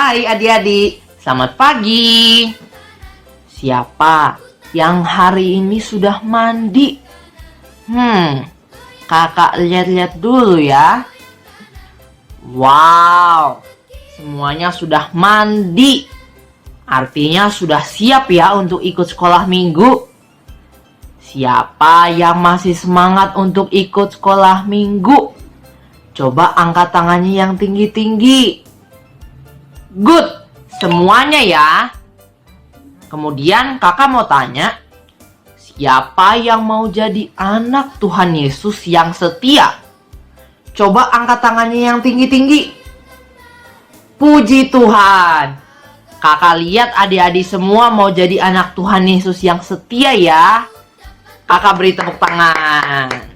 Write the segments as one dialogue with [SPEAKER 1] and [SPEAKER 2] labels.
[SPEAKER 1] Hai adik-adik, selamat pagi. Siapa yang hari ini sudah mandi? Kakak lihat-lihat dulu ya. Wow, semuanya sudah mandi. Artinya sudah siap ya untuk ikut sekolah minggu. Siapa yang masih semangat untuk ikut sekolah minggu? Coba angkat tangannya yang tinggi-tinggi. Good, semuanya ya. Kemudian kakak mau tanya, siapa yang mau jadi anak Tuhan Yesus yang setia? Coba angkat tangannya yang tinggi-tinggi. Puji Tuhan. Kakak lihat adik-adik semua mau jadi anak Tuhan Yesus yang setia ya. Kakak beri tepuk tangan.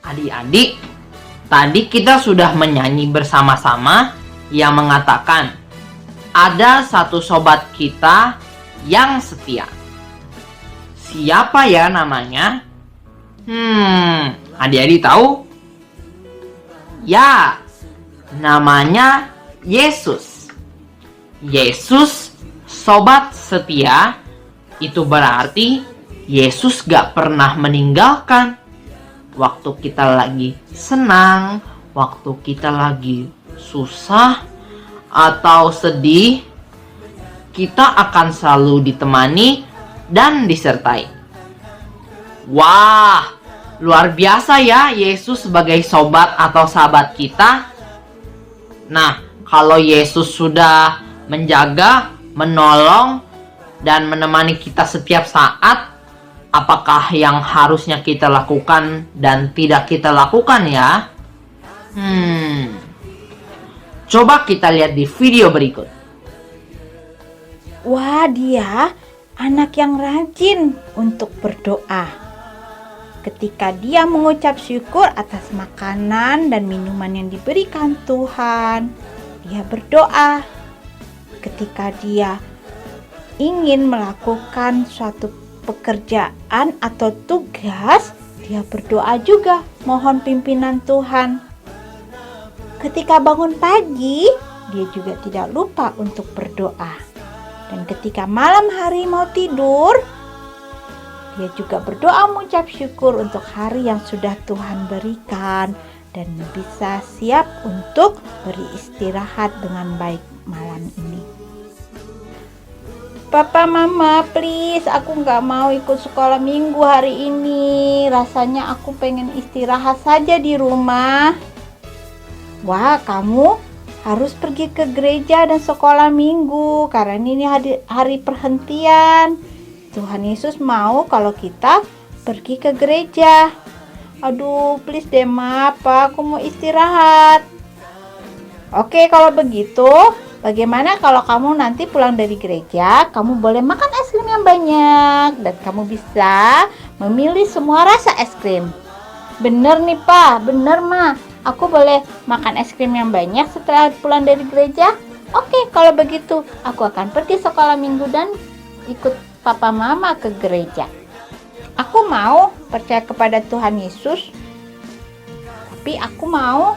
[SPEAKER 1] Adik-adik, tadi kita sudah menyanyi bersama-sama yang mengatakan ada satu sobat kita yang setia. Siapa ya namanya? Adik-adik tahu? Ya, namanya Yesus. Yesus, sobat setia, itu berarti Yesus gak pernah meninggalkan. Waktu kita lagi senang, waktu kita lagi susah atau sedih, kita akan selalu ditemani dan disertai. Wah, luar biasa ya Yesus sebagai sobat atau sahabat kita. Nah, kalau Yesus sudah menjaga, menolong, dan menemani kita setiap saat, apakah yang harusnya kita lakukan dan tidak kita lakukan ya? Coba kita lihat di video berikut.
[SPEAKER 2] Wah, dia anak yang rajin untuk berdoa. Ketika dia mengucap syukur atas makanan dan minuman yang diberikan Tuhan, dia berdoa. Ketika dia ingin melakukan suatu pekerjaan atau tugas, dia berdoa juga, mohon pimpinan Tuhan. Ketika bangun pagi, dia juga tidak lupa untuk berdoa. Dan ketika malam hari mau tidur, dia juga berdoa mengucap syukur untuk hari yang sudah Tuhan berikan dan bisa siap untuk beristirahat dengan baik malam ini. Papa, Mama, please, aku nggak mau ikut sekolah minggu hari ini. Rasanya aku pengen istirahat saja di rumah. Wah, kamu harus pergi ke gereja dan sekolah minggu karena ini hari perhentian. Tuhan Yesus mau kalau kita pergi ke gereja. Aduh, please deh, Ma, Pak, aku mau istirahat. Oke, kalau begitu, bagaimana kalau kamu nanti pulang dari gereja, kamu boleh makan es krim yang banyak dan kamu bisa memilih semua rasa es krim. Bener nih, Pak, bener, Ma. Aku boleh makan es krim yang banyak setelah pulang dari gereja? Oke, kalau begitu, aku akan pergi sekolah minggu dan ikut papa mama ke gereja. Aku mau percaya kepada Tuhan Yesus, tapi aku mau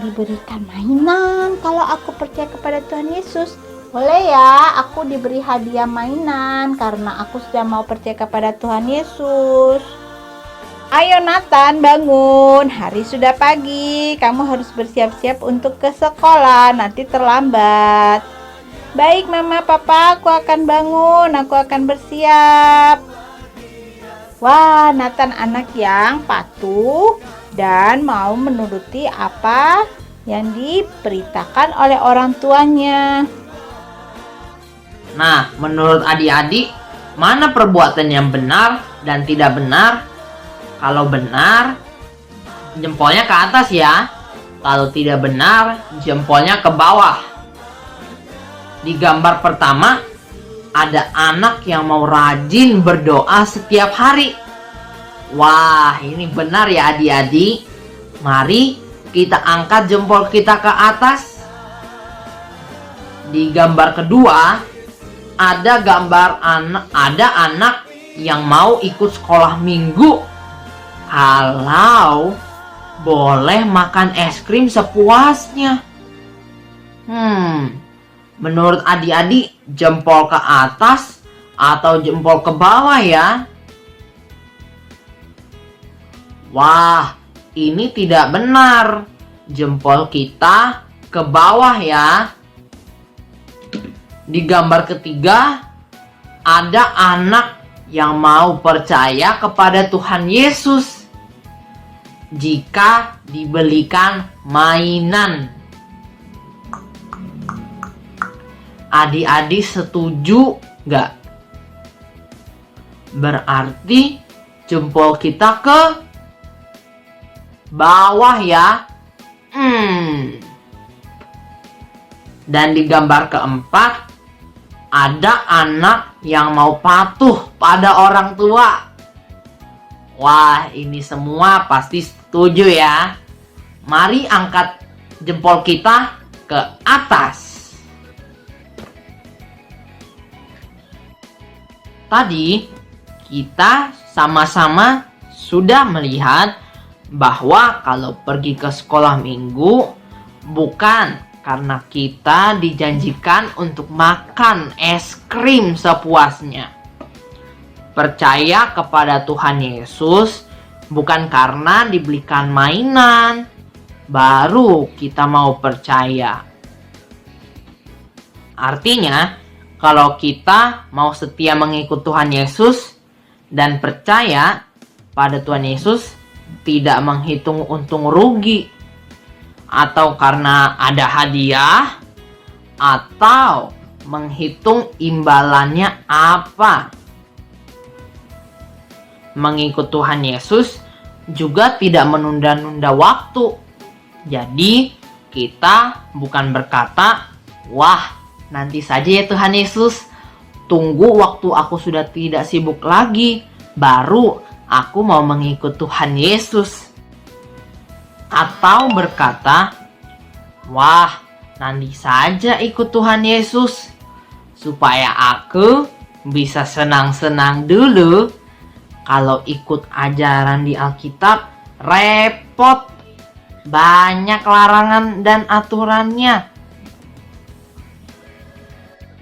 [SPEAKER 2] diberikan mainan kalau aku percaya kepada Tuhan Yesus. Boleh ya, aku diberi hadiah mainan karena aku sudah mau percaya kepada Tuhan Yesus. Ayo Nathan, bangun. Hari sudah pagi. Kamu harus bersiap-siap untuk ke sekolah. Nanti terlambat. Baik Mama, Papa, aku akan bangun. Aku akan bersiap. Wah, Nathan anak yang patuh dan mau menuruti apa yang diberitakan oleh orang tuanya.
[SPEAKER 1] Nah, menurut adik-adik, mana perbuatan yang benar dan tidak benar? Kalau benar, jempolnya ke atas ya. Kalau tidak benar, jempolnya ke bawah. Di gambar pertama, ada anak yang mau rajin berdoa setiap hari. Wah, ini benar ya adik-adik. Mari kita angkat jempol kita ke atas. Di gambar kedua, ada anak yang mau ikut sekolah minggu. Kalau boleh makan es krim sepuasnya. Menurut adik-adik, jempol ke atas atau jempol ke bawah ya? Wah, ini tidak benar. Jempol kita ke bawah ya. Di gambar ketiga, ada anak yang mau percaya kepada Tuhan Yesus jika dibelikan mainan. Adik-adik setuju nggak? Berarti jempol kita ke bawah ya. Dan di gambar keempat, ada anak yang mau patuh pada orang tua. Wah, ini semua pasti setuju ya. Mari angkat jempol kita ke atas. Tadi kita sama-sama sudah melihat bahwa kalau pergi ke sekolah minggu bukan karena kita dijanjikan untuk makan es krim sepuasnya. Percaya kepada Tuhan Yesus bukan karena dibelikan mainan, baru kita mau percaya. Artinya, kalau kita mau setia mengikut Tuhan Yesus dan percaya pada Tuhan Yesus, tidak menghitung untung rugi, atau karena ada hadiah, atau menghitung imbalannya apa. Mengikut Tuhan Yesus juga tidak menunda-nunda waktu. Jadi Kita bukan berkata, "Wah, nanti saja ya Tuhan Yesus. Tunggu waktu aku sudah tidak sibuk lagi, baru aku mau mengikut Tuhan Yesus." Atau berkata, "Wah, nanti saja ikut Tuhan Yesus, supaya aku bisa senang-senang dulu. Kalau ikut ajaran di Alkitab, repot. Banyak larangan dan aturannya."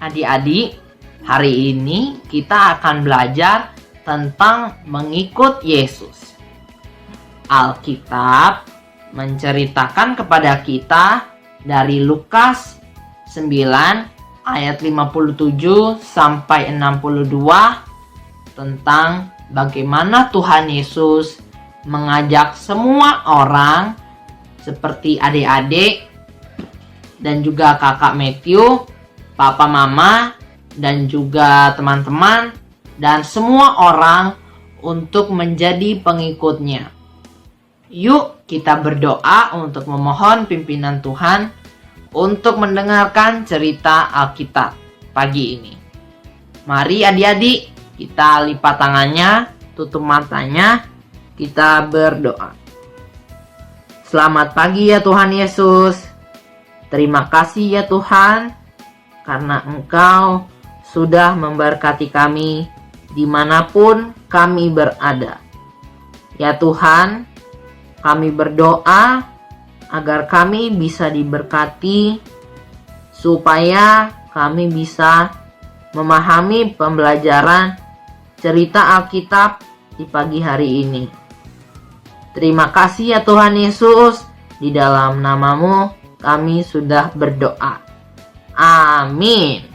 [SPEAKER 1] Adik-adik, hari ini kita akan belajar tentang mengikut Yesus. Alkitab menceritakan kepada kita dari Lukas 9 ayat 57 sampai 62 tentang bagaimana Tuhan Yesus mengajak semua orang seperti adik-adik dan juga kakak Matthew, papa mama, dan juga teman-teman dan semua orang untuk menjadi pengikutnya. Yuk kita berdoa untuk memohon pimpinan Tuhan untuk mendengarkan cerita Alkitab pagi ini. Mari adik-adik, kita lipat tangannya, tutup matanya, kita berdoa. Selamat pagi ya Tuhan Yesus. Terima kasih ya Tuhan, karena Engkau sudah memberkati kami dimanapun kami berada. Ya Tuhan, kami berdoa agar kami bisa diberkati, supaya kami bisa memahami pembelajaran cerita Alkitab di pagi hari ini. Terima kasih ya Tuhan Yesus, di dalam nama-Mu kami sudah berdoa. Amin.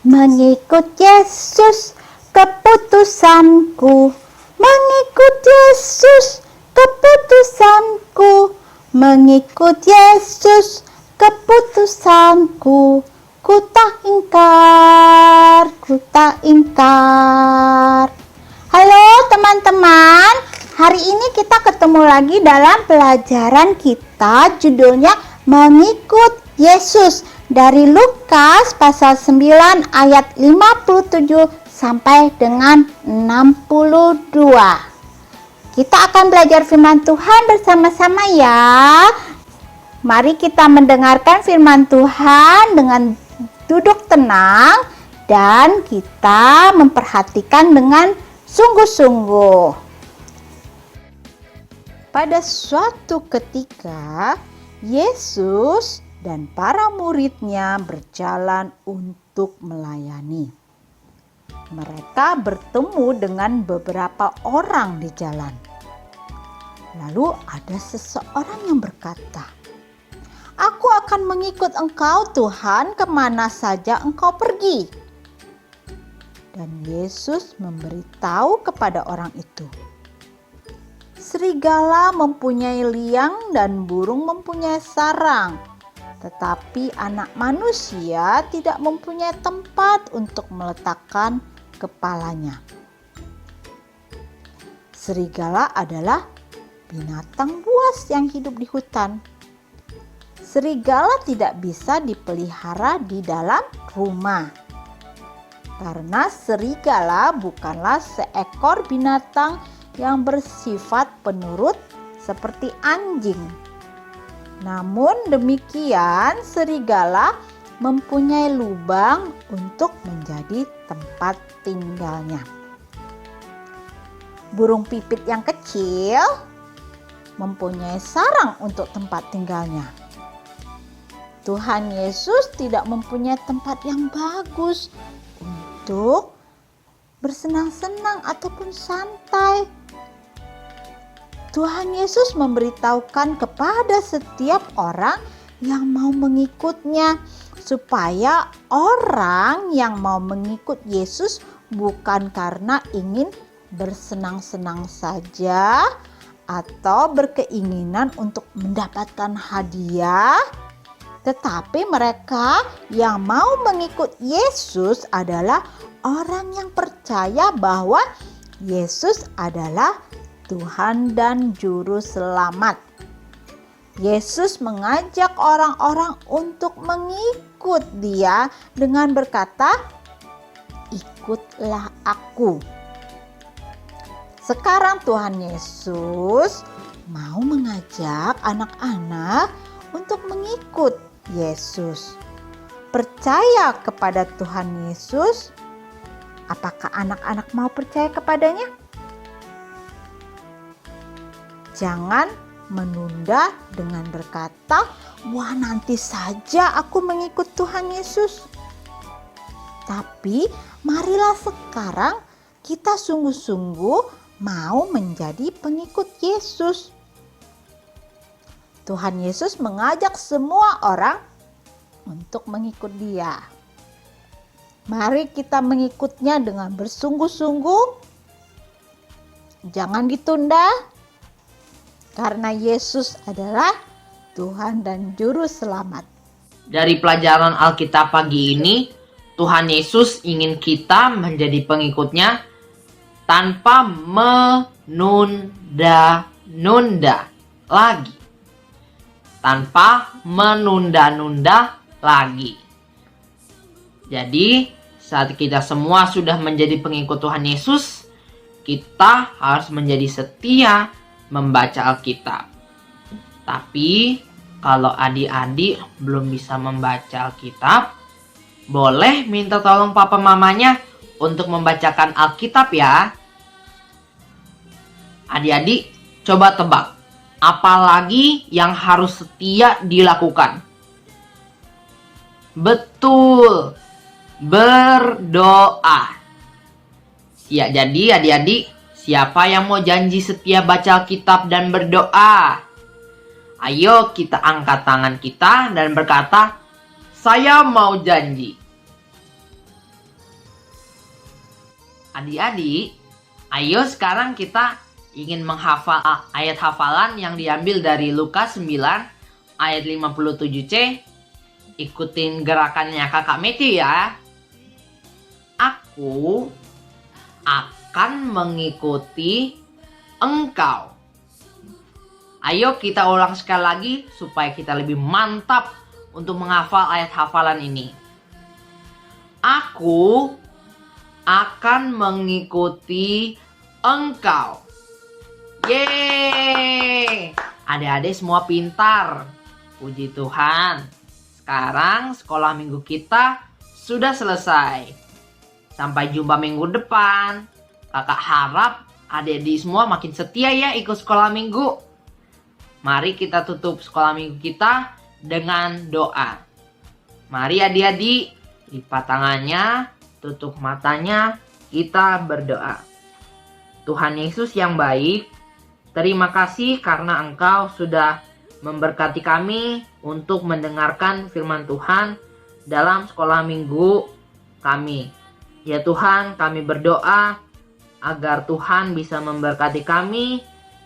[SPEAKER 2] Mengikut Yesus keputusanku, mengikut Yesus keputusanku, mengikut Yesus keputusanku, ku tak ingkar, ku tak ingkar. Halo teman-teman, hari ini kita ketemu lagi dalam pelajaran kita, judulnya Mengikut Yesus, dari Lukas pasal 9 ayat 57 sampai dengan 62. Kita akan belajar firman Tuhan bersama-sama ya. Mari kita mendengarkan firman Tuhan dengan duduk tenang dan kita memperhatikan dengan sungguh-sungguh. Pada suatu ketika, Yesus dan para muridnya berjalan untuk melayani. Mereka bertemu dengan beberapa orang di jalan. Lalu ada seseorang yang berkata, "Aku akan mengikut Engkau Tuhan kemana saja Engkau pergi." Dan Yesus memberitahu kepada orang itu, "Serigala mempunyai liang dan burung mempunyai sarang, tetapi anak manusia tidak mempunyai tempat untuk meletakkan kepalanya." Serigala adalah binatang buas yang hidup di hutan. Serigala tidak bisa dipelihara di dalam rumah, karena serigala bukanlah seekor binatang yang bersifat penurut seperti anjing. Namun demikian, serigala mempunyai lubang untuk menjadi tempat tinggalnya. Burung pipit yang kecil mempunyai sarang untuk tempat tinggalnya. Tuhan Yesus tidak mempunyai tempat yang bagus untuk bersenang-senang ataupun santai. Tuhan Yesus memberitahukan kepada setiap orang yang mau mengikutnya, supaya orang yang mau mengikut Yesus bukan karena ingin bersenang-senang saja atau berkeinginan untuk mendapatkan hadiah, tetapi mereka yang mau mengikut Yesus adalah orang yang percaya bahwa Yesus adalah Tuhan dan Juru Selamat. Yesus mengajak orang-orang untuk mengikut Dia dengan berkata, "Ikutlah aku." Sekarang Tuhan Yesus mau mengajak anak-anak untuk mengikut Yesus. Percaya kepada Tuhan Yesus. Apakah anak-anak mau percaya kepadanya? Jangan menunda dengan berkata, "Wah, nanti saja aku mengikut Tuhan Yesus." Tapi marilah sekarang kita sungguh-sungguh mau menjadi pengikut Yesus. Tuhan Yesus mengajak semua orang untuk mengikut Dia. Mari kita mengikutnya dengan bersungguh-sungguh. Jangan ditunda. Karena Yesus adalah Tuhan dan Juru Selamat.
[SPEAKER 1] Dari pelajaran Alkitab pagi ini, Tuhan Yesus ingin kita menjadi pengikutnya tanpa menunda-nunda lagi. Tanpa menunda-nunda lagi. Jadi, saat kita semua sudah menjadi pengikut Tuhan Yesus, kita harus menjadi setia membaca Alkitab. Tapi kalau adik-adik belum bisa membaca Alkitab, boleh minta tolong papa mamanya untuk membacakan Alkitab ya. Adik-adik coba tebak, apalagi yang harus setia dilakukan? Betul, berdoa. Ya, jadi adik-adik, siapa yang mau janji setia baca Alkitab dan berdoa? Ayo kita angkat tangan kita dan berkata, "Saya mau janji." Adik-adik, ayo sekarang kita ingin menghafal ayat hafalan yang diambil dari Lukas 9 ayat 57C. Ikutin gerakannya Kakak Matthew ya. Aku akan mengikuti engkau. Ayo kita ulang sekali lagi supaya kita lebih mantap untuk menghafal ayat hafalan ini. Aku akan mengikuti engkau. Yeay! Adik-adik semua pintar. Puji Tuhan. Sekarang sekolah minggu kita sudah selesai. Sampai jumpa minggu depan. Kakak harap adik-adik semua makin setia ya ikut sekolah minggu. Mari kita tutup sekolah minggu kita dengan doa. Mari adik-adik lipat tangannya, tutup matanya, kita berdoa. Tuhan Yesus yang baik, terima kasih karena Engkau sudah memberkati kami untuk mendengarkan firman Tuhan dalam sekolah minggu kami. Ya Tuhan, kami berdoa agar Tuhan bisa memberkati kami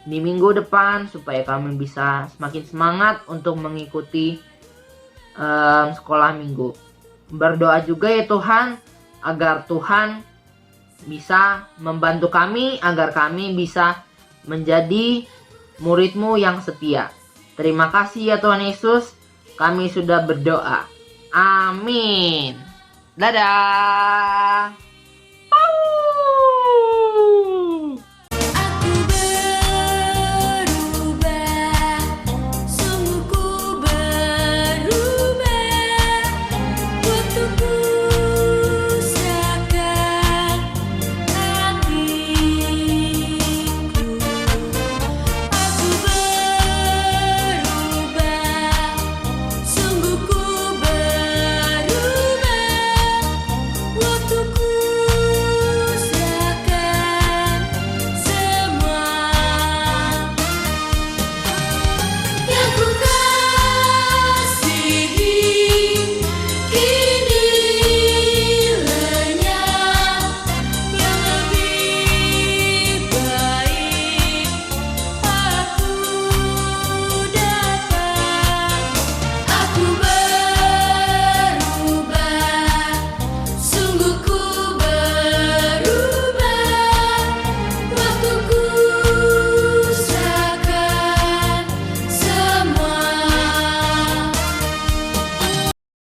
[SPEAKER 1] di minggu depan supaya kami bisa semakin semangat untuk mengikuti sekolah minggu. Berdoa juga ya Tuhan agar Tuhan bisa membantu kami agar kami bisa menjadi murid-Mu yang setia. Terima kasih ya Tuhan Yesus, kami sudah berdoa. Amin. Dadah.